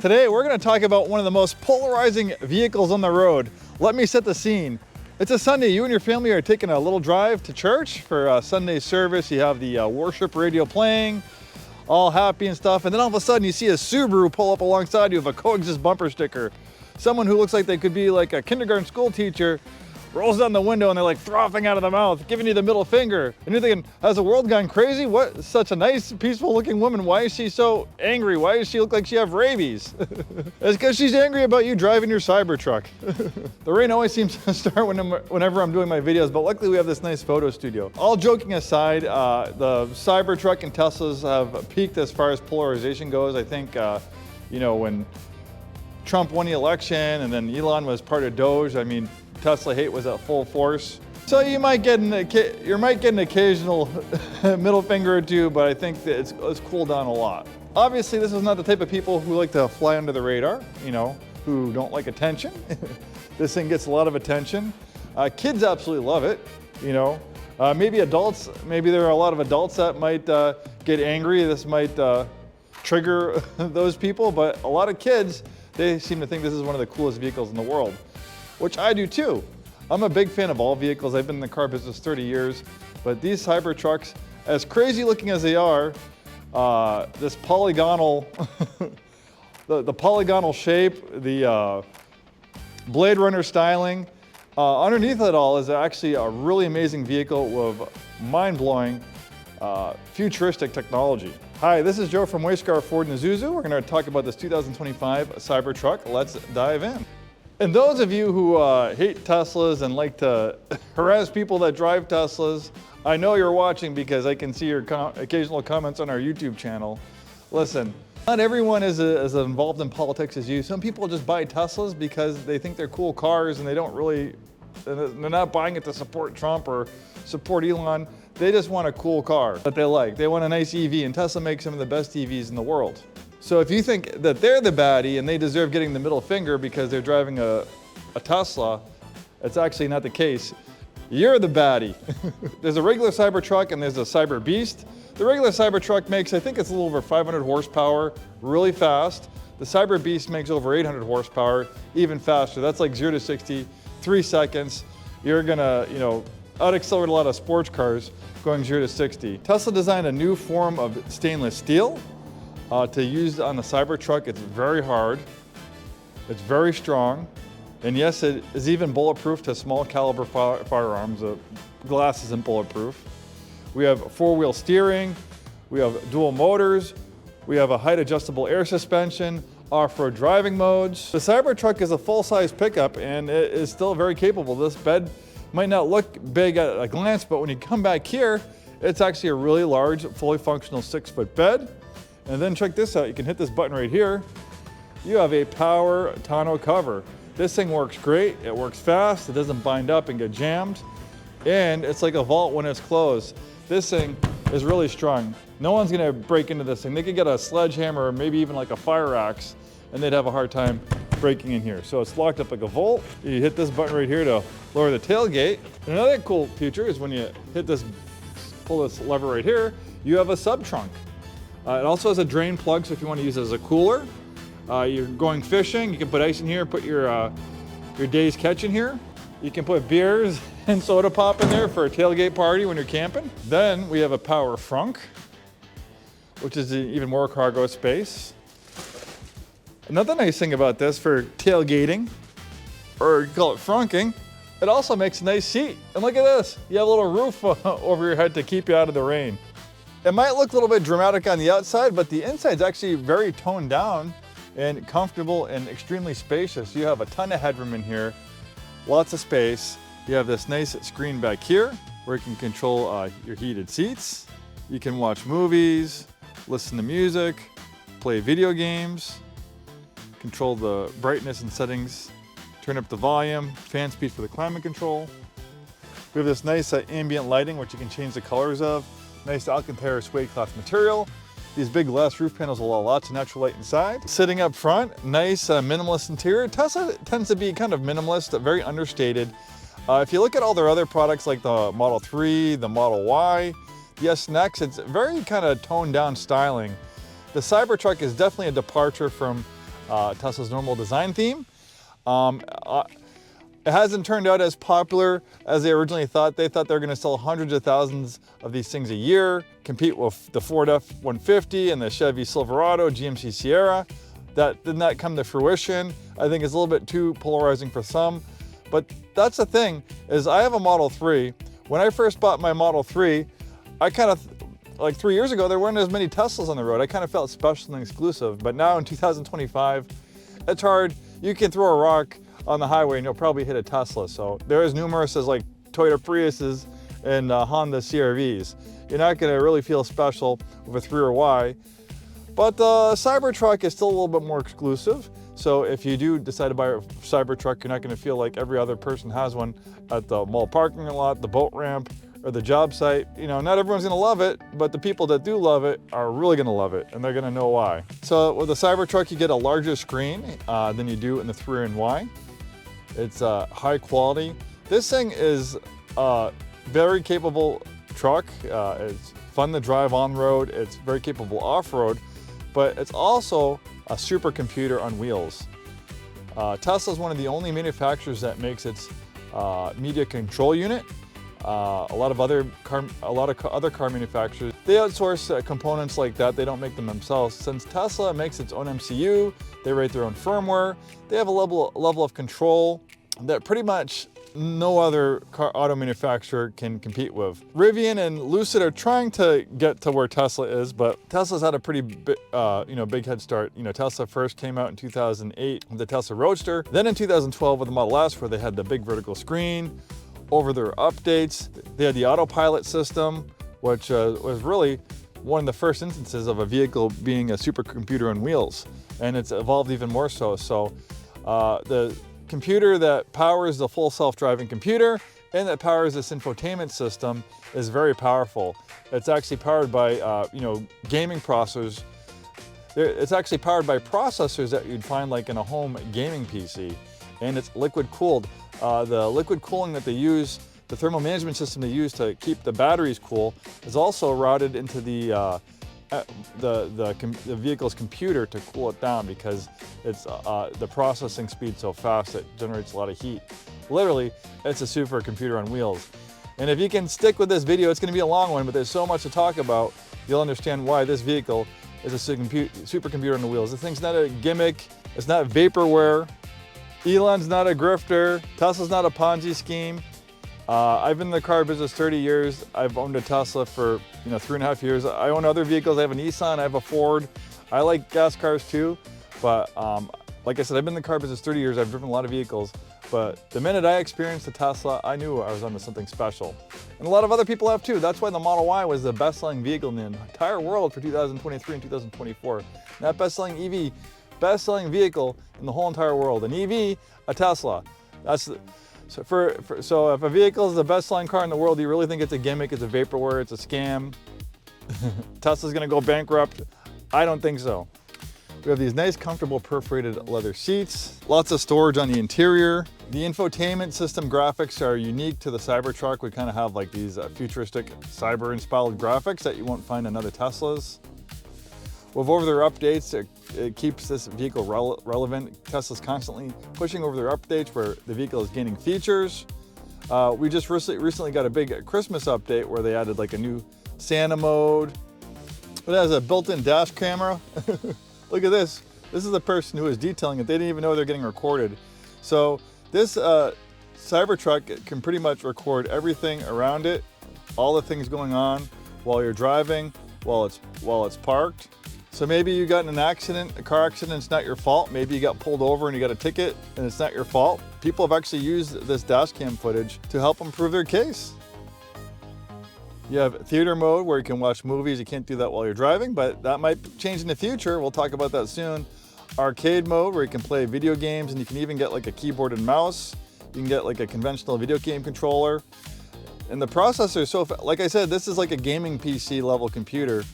Today we're going to talk about one of the most polarizing vehicles on the road. Let me set the scene. It's a Sunday. You and your family are taking a little drive to church for Sunday service. You have the worship radio playing, all happy and stuff. And then all of a sudden you see a Subaru pull up alongside you with a coexist bumper sticker. Someone who looks like they could be like a kindergarten school teacher rolls down the window and they're like frothing out of the mouth, giving you the middle finger. And you're thinking, has the world gone crazy? What? Such a nice, peaceful looking woman. Why is she so angry? Why does she look like she have rabies? It's because she's angry about you driving your Cybertruck. The rain always seems to start whenever I'm doing my videos, but luckily we have this nice photo studio. All joking aside, the Cybertruck and Teslas have peaked as far as polarization goes. I think, when Trump won the election and then Elon was part of Doge, I mean, Tesla hate was at full force. So you might get an occasional middle finger or two, but I think that it's cooled down a lot. Obviously, this is not the type of people who like to fly under the radar, who don't like attention. This thing gets a lot of attention. Kids absolutely love it, Maybe adults, maybe there are a lot of adults that might get angry. This might trigger those people, but a lot of kids, they seem to think this is one of the coolest vehicles in the world, which I do too. I'm a big fan of all vehicles. I've been in the car business 30 years, but these Cybertrucks, as crazy looking as they are, this polygonal, the polygonal shape, the Blade Runner styling, underneath it all is actually a really amazing vehicle with mind-blowing, futuristic technology. Hi, this is Joe from Scarff Ford and Isuzu. We're going to talk about this 2025 Cybertruck. Let's dive in. And those of you who hate Teslas and like to harass people that drive Teslas, I know you're watching because I can see your occasional comments on our YouTube channel. Listen, not everyone is as involved in politics as you. Some people just buy Teslas because they think they're cool cars and they're not buying it to support Trump or support Elon. They just want a cool car that they like. They want a nice EV, and Tesla makes some of the best EVs in the world. So if you think that they're the baddie and they deserve getting the middle finger because they're driving a Tesla, it's actually not the case. You're the baddie. There's a regular Cybertruck and there's a Cyber Beast. The regular Cybertruck makes, I think it's a little over 500 horsepower, really fast. The Cyber Beast makes over 800 horsepower, even faster. That's like 0 to 60, 3 seconds. You're gonna, out-accelerate a lot of sports cars going 0 to 60. Tesla designed a new form of stainless steel to use on the Cybertruck. It's very hard, it's very strong, and yes, it is even bulletproof to small caliber firearms. The glass isn't bulletproof. We have four-wheel steering, we have dual motors, we have a height adjustable air suspension, off-road driving modes. The Cybertruck is a full-size pickup and it is still very capable. This bed might not look big at a glance, but when you come back here, it's actually a really large, fully functional 6-foot bed. And then check this out, you can hit this button right here. You have a power tonneau cover. This thing works great, it works fast, it doesn't bind up and get jammed. And it's like a vault when it's closed. This thing is really strong. No one's gonna break into this thing. They could get a sledgehammer or maybe even like a fire axe and they'd have a hard time breaking in here. So it's locked up like a vault. You hit this button right here to lower the tailgate. And another cool feature is when you pull this lever right here, you have a sub-trunk. It also has a drain plug, so if you want to use it as a cooler, you're going fishing, you can put ice in here, put your day's catch in here. You can put beers and soda pop in there for a tailgate party when you're camping. Then we have a power frunk, which is even more cargo space. Another nice thing about this for tailgating, or you call it frunking, it also makes a nice seat. And look at this, you have a little roof over your head to keep you out of the rain. It might look a little bit dramatic on the outside, but the inside's actually very toned down and comfortable and extremely spacious. You have a ton of headroom in here, lots of space. You have this nice screen back here where you can control your heated seats. You can watch movies, listen to music, play video games, control the brightness and settings, turn up the volume, fan speed for the climate control. We have this nice ambient lighting, which you can change the colors of. Nice Alcantara suede cloth material. These big glass roof panels allow lots of natural light inside. Sitting up front, nice minimalist interior. Tesla tends to be kind of minimalist, very understated. If you look at all their other products like the Model 3, the Model Y, the S and X, it's very kind of toned down styling. The Cybertruck is definitely a departure from Tesla's normal design theme. It hasn't turned out as popular as they originally thought. They thought they were going to sell hundreds of thousands of these things a year, compete with the Ford F-150 and the Chevy Silverado, GMC Sierra. That did not come to fruition. I think it's a little bit too polarizing for some. But that's the thing, is I have a Model 3. When I first bought my Model 3, I kind of, like 3 years ago, there weren't as many Teslas on the road. I kind of felt special and exclusive. But now in 2025, it's hard. You can throw a rock on the highway and you'll probably hit a Tesla. So they're as numerous as like Toyota Priuses and Honda CR-Vs. You're not gonna really feel special with a 3 or Y. But the Cybertruck is still a little bit more exclusive. So if you do decide to buy a Cybertruck, you're not gonna feel like every other person has one at the mall parking lot, the boat ramp, or the job site. You know, not everyone's gonna love it, but the people that do love it are really gonna love it, and they're gonna know why. So with the Cybertruck, you get a larger screen than you do in the 3 and Y. It's high quality. This thing is a very capable truck. It's fun to drive on road. It's very capable off-road, but it's also a supercomputer on wheels. Tesla is one of the only manufacturers that makes its media control unit. A lot of other car manufacturers, they outsource components like that. They don't make them themselves. Since Tesla makes its own MCU, they write their own firmware. They have a level of control that pretty much no other auto manufacturer can compete with. Rivian and Lucid are trying to get to where Tesla is, but Tesla's had a pretty big head start. You know, Tesla first came out in 2008 with the Tesla Roadster, then in 2012 with the Model S, where they had the big vertical screen. Over their updates, they had the autopilot system, which was really one of the first instances of a vehicle being a supercomputer on wheels, and it's evolved even more so. So the computer that powers the full self-driving computer and that powers this infotainment system is very powerful. It's actually powered by gaming processors. It's actually powered by processors that you'd find like in a home gaming PC, and it's liquid cooled. The liquid cooling that they use, the thermal management system they use to keep the batteries cool, is also routed into the vehicle's computer to cool it down, because it's the processing speed so fast it generates a lot of heat. Literally, it's a supercomputer on wheels. And if you can stick with this video, it's going to be a long one, but there's so much to talk about. You'll understand why this vehicle is a supercomputer on the wheels. The thing's not a gimmick. It's not vaporware. Elon's not a grifter. Tesla's not a Ponzi scheme. I've been in the car business 30 years. I've owned a Tesla for 3.5 years. I own other vehicles. I have a Nissan, I have a Ford. I like gas cars too, but like I said, I've been in the car business 30 years. I've driven a lot of vehicles, but the minute I experienced a Tesla, I knew I was onto something special. And a lot of other people have too. That's why the Model Y was the best-selling vehicle in the entire world for 2023 and 2024. That best-selling EV, best-selling vehicle in the whole entire world. An EV, a Tesla. So if a vehicle is the best-selling car in the world, do you really think it's a gimmick, it's a vaporware, it's a scam? Tesla's gonna go bankrupt? I don't think so. We have these nice, comfortable perforated leather seats, lots of storage on the interior. The infotainment system graphics are unique to the Cybertruck. We kind of have like these futuristic cyber-inspired graphics that you won't find in other Teslas. With over-the-air updates, it keeps this vehicle relevant. Tesla's constantly pushing over-the-air updates where the vehicle is gaining features. We just recently got a big Christmas update where they added like a new Santa mode. It has a built-in dash camera. Look at this. This is the person who is detailing it. They didn't even know they're getting recorded. So this Cybertruck can pretty much record everything around it, all the things going on while you're driving, while it's parked. So maybe you got in an accident, a car accident, it's not your fault. Maybe you got pulled over and you got a ticket and it's not your fault. People have actually used this dash cam footage to help them prove their case. You have theater mode where you can watch movies. You can't do that while you're driving, but that might change in the future. We'll talk about that soon. Arcade mode where you can play video games, and you can even get like a keyboard and mouse. You can get like a conventional video game controller. And the processor is so, like I said, this is like a gaming PC level computer.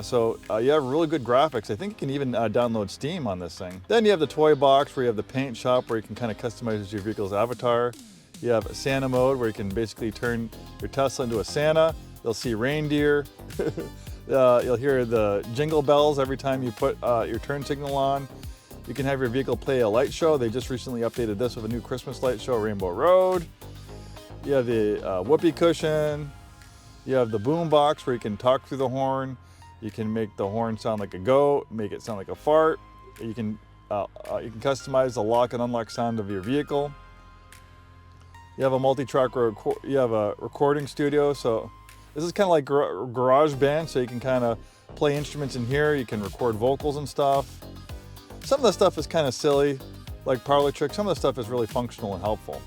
So you have really good graphics. I think you can even download Steam on this thing. Then you have the toy box where you have the paint shop where you can kind of customize your vehicle's avatar. You have Santa mode where you can basically turn your Tesla into a Santa. You'll see reindeer. You'll hear the jingle bells every time you put your turn signal on. You can have your vehicle play a light show. They just recently updated this with a new Christmas light show, Rainbow Road. You have the whoopee cushion. You have the boom box where you can talk through the horn. You can make the horn sound like a goat, make it sound like a fart. You can customize the lock and unlock sound of your vehicle. You have a multi-track, you have a recording studio. So this is kind of like garage band. So you can kind of play instruments in here. You can record vocals and stuff. Some of the stuff is kind of silly, like parlor tricks. Some of the stuff is really functional and helpful.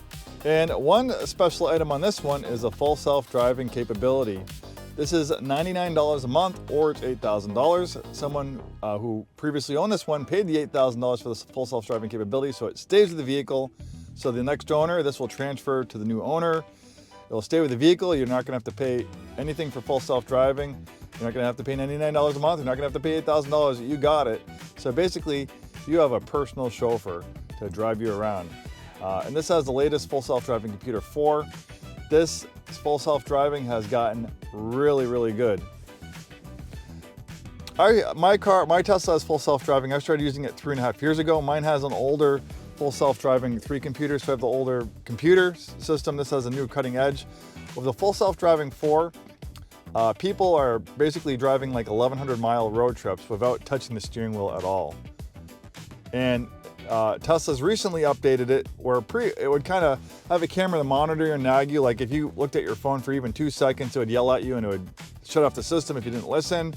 And one special item on this one is a full self-driving capability. This is $99 a month, or it's $8,000. Someone who previously owned this one paid the $8,000 for this full self-driving capability, so it stays with the vehicle. So the next owner, this will transfer to the new owner. It'll stay with the vehicle. You're not gonna have to pay anything for full self-driving. You're not gonna have to pay $99 a month. You're not gonna have to pay $8,000. You got it. So basically, you have a personal chauffeur to drive you around. And this has the latest full self-driving computer 4. This full self-driving has gotten really, really good. My Tesla has full self-driving. I started using it 3.5 years ago. Mine has an older full self-driving 3 computers, so I have the older computer system. This has a new cutting edge. With the full self-driving 4, people are basically driving like 1,100-mile road trips without touching the steering wheel at all. And Tesla's recently updated it where it would kind of have a camera to monitor you and nag you. Like if you looked at your phone for even 2 seconds, it would yell at you and it would shut off the system if you didn't listen.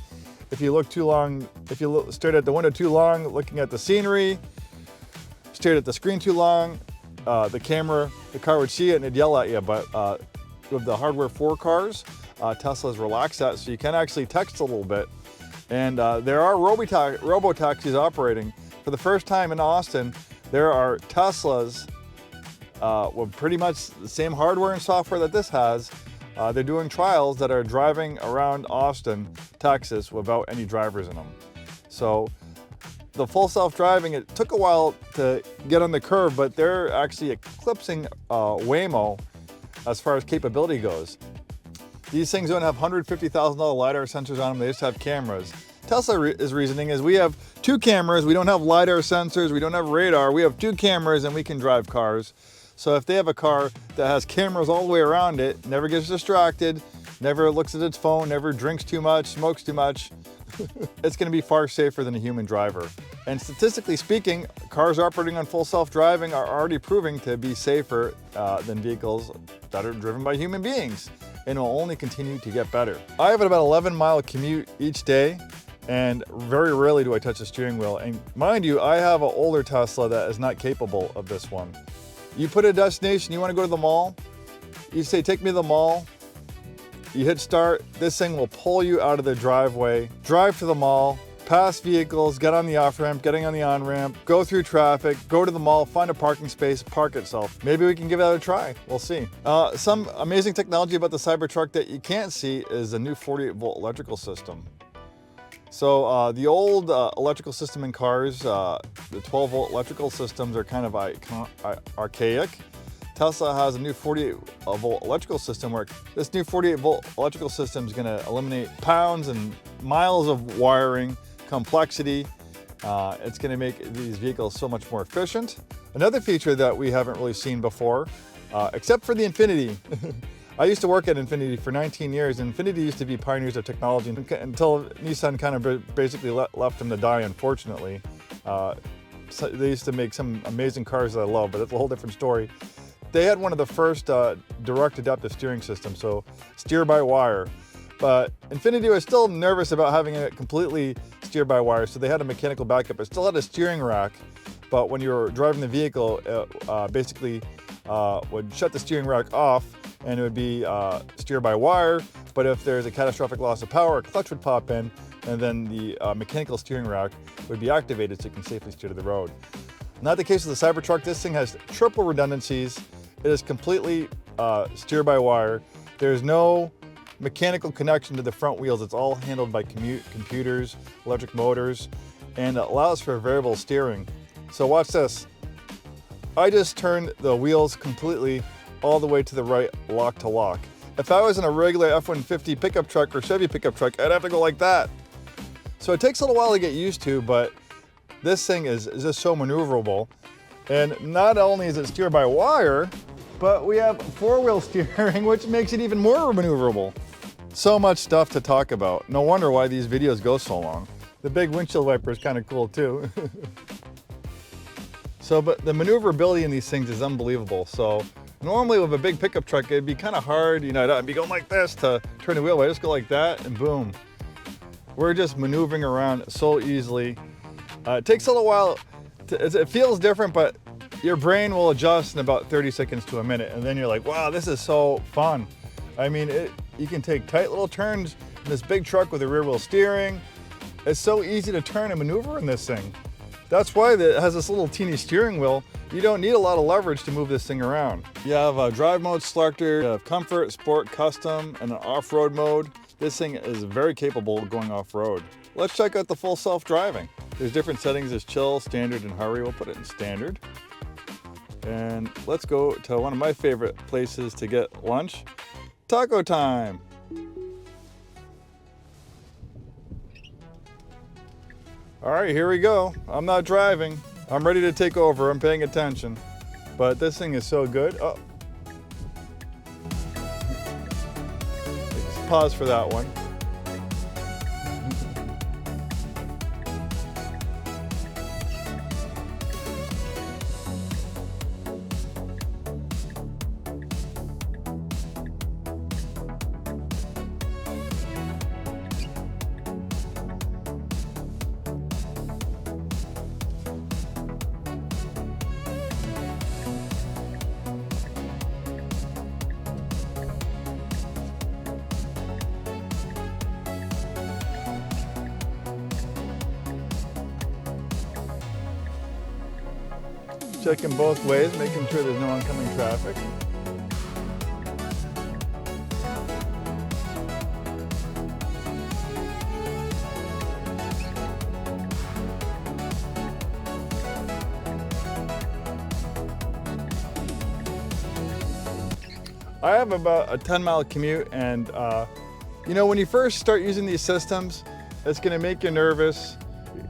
If you look too long, if you stared at the window too long, looking at the scenery, stared at the screen too long, the car would see it and it'd yell at you. But with the hardware 4 cars, Tesla's relaxed that, so you can actually text a little bit. And there are robo-taxis operating. For the first time in Austin, there are Teslas with pretty much the same hardware and software that this has. They're doing trials that are driving around Austin, Texas, without any drivers in them. So the full self-driving, it took a while to get on the curve, but they're actually eclipsing Waymo as far as capability goes. These things don't have $150,000 LiDAR sensors on them, they just have cameras. Tesla is reasoning is we have 2 cameras, we don't have LiDAR sensors, we don't have radar, we have 2 cameras and we can drive cars. So if they have a car that has cameras all the way around it, never gets distracted, never looks at its phone, never drinks too much, smokes too much, it's gonna be far safer than a human driver. And statistically speaking, cars operating on full self-driving are already proving to be safer than vehicles that are driven by human beings, and will only continue to get better. I have about 11-mile commute each day, and very rarely do I touch the steering wheel. And mind you, I have an older Tesla that is not capable of this one. You put a destination, you wanna go to the mall, you say, take me to the mall, you hit start, this thing will pull you out of the driveway, drive to the mall, pass vehicles, get on the off-ramp, getting on the on-ramp, go through traffic, go to the mall, find a parking space, park itself. Maybe we can give that a try, we'll see. Some amazing technology about the Cybertruck that you can't see is a new 48-volt electrical system. So the old electrical system in cars, the 12-volt electrical systems are kind of archaic. Tesla has a new 48-volt electrical system where this new 48-volt electrical system is going to eliminate pounds and miles of wiring, complexity. It's going to make these vehicles so much more efficient. Another feature that we haven't really seen before, except for the Infiniti. I used to work at Infiniti for 19 years, and Infiniti used to be pioneers of technology until Nissan kind of basically left them to die, unfortunately. So they used to make some amazing cars that I love, but it's a whole different story. They had one of the first direct adaptive steering systems, so steer by wire. But Infiniti was still nervous about having it completely steer by wire, so they had a mechanical backup. It still had a steering rack, but when you were driving the vehicle, it basically would shut the steering rack off, and it would be steer by wire. But if there's a catastrophic loss of power, a clutch would pop in, and then the mechanical steering rack would be activated so you can safely steer to the road. Not the case with the Cybertruck. This thing has triple redundancies. It is completely steer by wire. There's no mechanical connection to the front wheels. It's all handled by computers, electric motors, and it allows for variable steering. So watch this. I just turned the wheels completely all the way to the right, lock to lock. If I was in a regular F-150 pickup truck or Chevy pickup truck, I'd have to go like that. So it takes a little while to get used to, but This thing is just so maneuverable. And not only is it steered by wire, but we have 4-wheel steering, which makes it even more maneuverable. So much stuff to talk about. No wonder why these videos go so long. The big windshield wiper is kind of cool too. But the maneuverability in these things is unbelievable. So normally with a big pickup truck, it'd be kind of hard, you know, I'd be going like this to turn the wheel. I just go like that and boom. We're just maneuvering around so easily. It takes a little while. It feels different, but your brain will adjust in about 30 seconds to a minute. And then you're like, wow, this is so fun. I mean, you can take tight little turns in this big truck with a rear wheel steering. It's so easy to turn and maneuver in this thing. That's why it has this little teeny steering wheel. You don't need a lot of leverage to move this thing around. You have a drive mode selector, you have comfort, sport, custom, and an off-road mode. This thing is very capable of going off-road. Let's check out the full self-driving. There's different settings, there's chill, standard, and hurry. We'll put it in standard. And let's go to one of my favorite places to get lunch, taco time. All right, here we go. I'm not driving. I'm ready to take over. I'm paying attention. But this thing is so good. Oh. Let's pause for that one. Checking both ways, making sure there's no oncoming traffic. I have about a 10-mile commute, and you know, when you first start using these systems, it's going to make you nervous.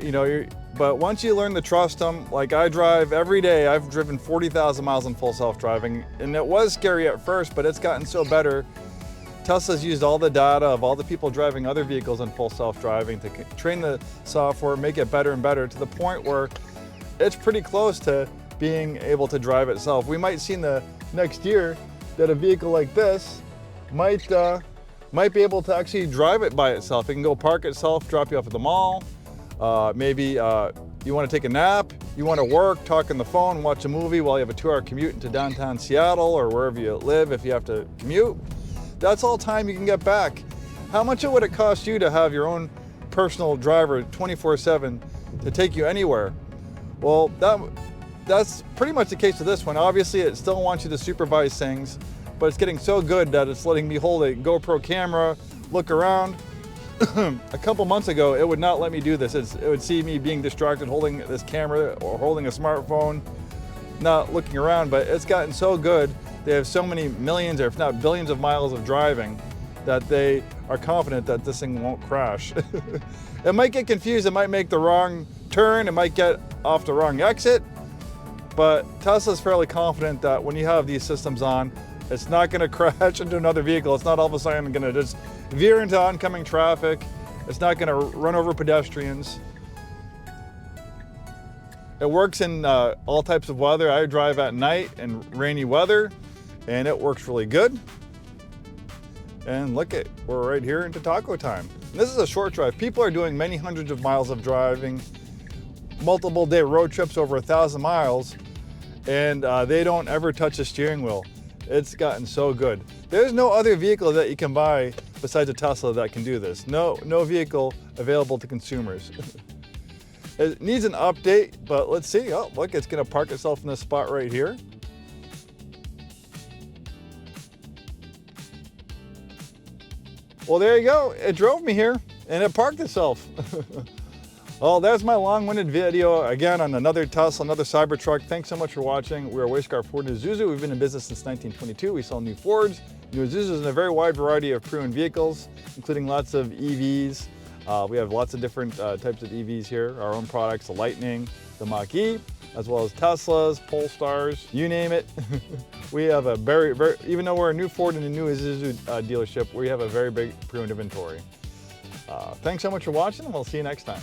You know, but once you learn to trust them, like I drive every day, I've driven 40,000 miles in full self-driving, and it was scary at first, but it's gotten so better. Tesla's used all the data of all the people driving other vehicles in full self-driving to train the software, make it better and better to the point where it's pretty close to being able to drive itself. We might see in the next year that a vehicle like this might be able to actually drive it by itself. It can go park itself, drop you off at the mall. Maybe you want to take a nap, you want to work, talk on the phone, watch a movie while you have a 2-hour commute into downtown Seattle or wherever you live if you have to commute. That's all time you can get back. How much would it cost you to have your own personal driver 24/7 to take you anywhere? Well, that's pretty much the case with this one. Obviously, it still wants you to supervise things, but it's getting so good that it's letting me hold a GoPro camera, look around. A couple months ago, it would not let me do this. It would see me being distracted holding this camera or holding a smartphone, not looking around, but it's gotten so good. They have so many millions, or if not billions of miles of driving that they are confident that this thing won't crash. It might get confused, it might make the wrong turn, it might get off the wrong exit, but Tesla's fairly confident that when you have these systems on, it's not going to crash into another vehicle. It's not all of a sudden going to just veer into oncoming traffic. It's not going to run over pedestrians. It works in all types of weather. I drive at night in rainy weather, and it works really good. And look at, we're right here into taco time. And this is a short drive. People are doing many hundreds of miles of driving, multiple day road trips over 1,000 miles, and they don't ever touch a steering wheel. It's gotten so good. There's no other vehicle that you can buy besides a Tesla that can do this. No vehicle available to consumers. It needs an update, but let's see. Oh, look, it's gonna park itself in this spot right here. Well, there you go. It drove me here and it parked itself. Well, there's my long-winded video again on another Tesla, another Cybertruck. Thanks so much for watching. We're Scarff Ford and Isuzu. We've been in business since 1922. We sell new Fords, new Isuzus, and a very wide variety of pre-owned vehicles, including lots of EVs, We have lots of different types of EVs here, our own products, the Lightning, the Mach-E, as well as Teslas, Polestars, you name it. We have a very, even though we're a new Ford and a new Isuzu dealership, we have a very big pre-owned inventory. Thanks so much for watching, and we'll see you next time.